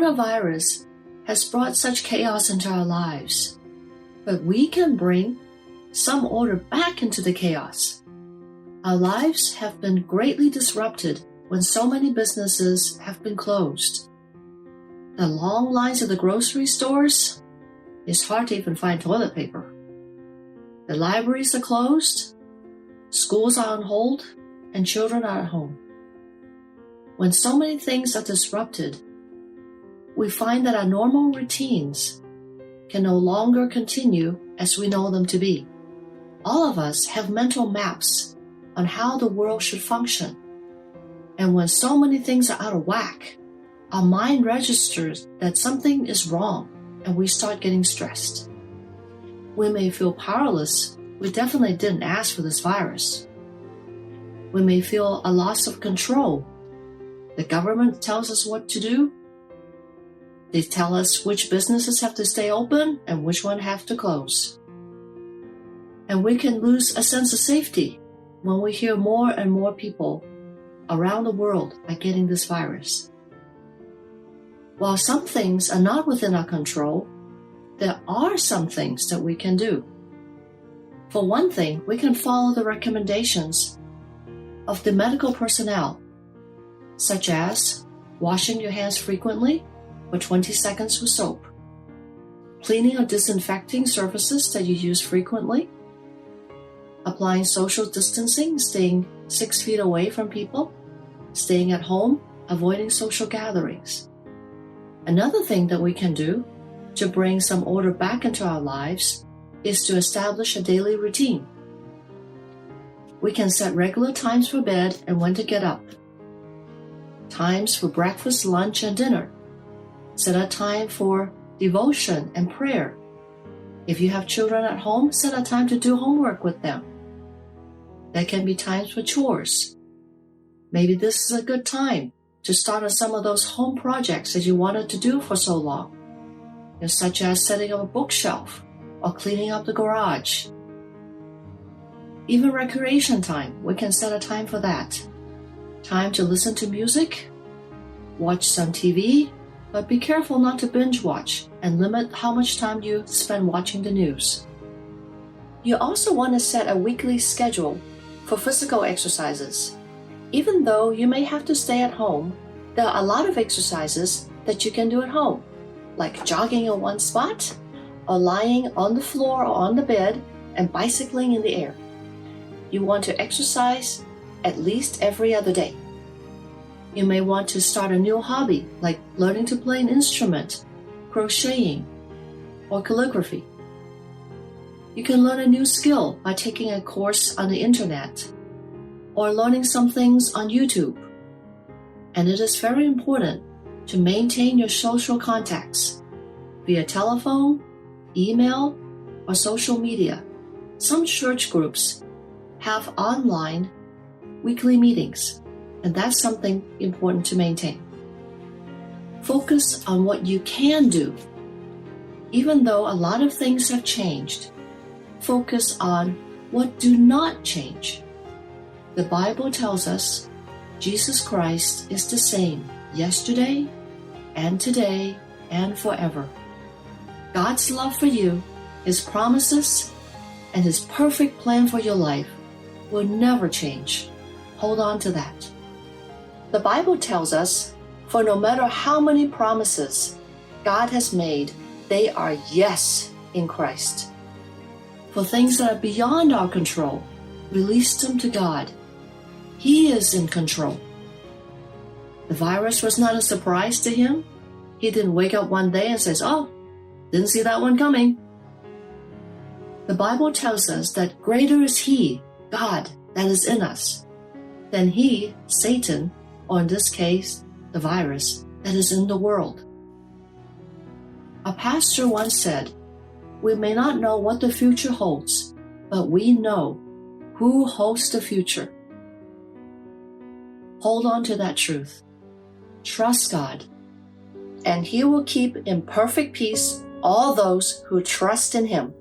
coronavirus has brought such chaos into our lives, but we can bring some order back into the chaos. Our lives have been greatly disrupted when so many businesses have been closed. The long lines at the grocery stores, it's hard to even find toilet paper. The libraries are closed, schools are on hold, and children are at home. When so many things are disrupted, we find that our normal routines can no longer continue as we know them to be. All of us have mental maps on how the world should function. And when so many things are out of whack, our mind registers that something is wrong and we start getting stressed. We may feel powerless. We definitely didn't ask for this virus. We may feel a loss of control. The government tells us what to do. They tell us which businesses have to stay open and which ones have to close. And we can lose a sense of safety when we hear more and more people around the world are getting this virus. While some things are not within our control, there are some things that we can do. For one thing, we can follow the recommendations of the medical personnel, such as washing your hands frequently for 20 seconds with soap, cleaning or disinfecting surfaces that you use frequently, applying social distancing, staying 6 feet away from people, staying at home, avoiding social gatherings. Another thing that we can do to bring some order back into our lives is to establish a daily routine. We can set regular times for bed and when to get up, times for breakfast, lunch, and dinner. Set a time for devotion and prayer. If you have children at home, set a time to do homework with them. There can be times for chores. Maybe this is a good time to start on some of those home projects that you wanted to do for so long, such as setting up a bookshelf or cleaning up the garage. Even recreation time, we can set a time for that. Time to listen to music, watch some TV, but be careful not to binge watch and limit how much time you spend watching the news. You also want to set a weekly schedule for physical exercises. Even though you may have to stay at home, there are a lot of exercises that you can do at home, like jogging in one spot, or lying on the floor or on the bed and bicycling in the air. You want to exercise at least every other day. You may want to start a new hobby, like learning to play an instrument, crocheting, or calligraphy. You can learn a new skill by taking a course on the internet or learning some things on YouTube. And it is very important to maintain your social contacts via telephone, email, or social media. Some church groups have online weekly meetings, and that's something important to maintain. Focus on what you can do. Even though a lot of things have changed, focus on what do not change. The Bible tells us Jesus Christ is the same yesterday and today and forever. God's love for you, His promises, and His perfect plan for your life will never change. Hold on to that. The Bible tells us, for no matter how many promises God has made, they are yes in Christ. For things that are beyond our control, release them to God. He is in control. The virus was not a surprise to Him. He didn't wake up one day and says, "Oh, didn't see that one coming." The Bible tells us that greater is He, God, that is in us, than he, Satan, or in this case, the virus, that is in the world. A pastor once said, "We may not know what the future holds, but we know who holds the future." Hold on to that truth. Trust God, and He will keep in perfect peace all those who trust in Him.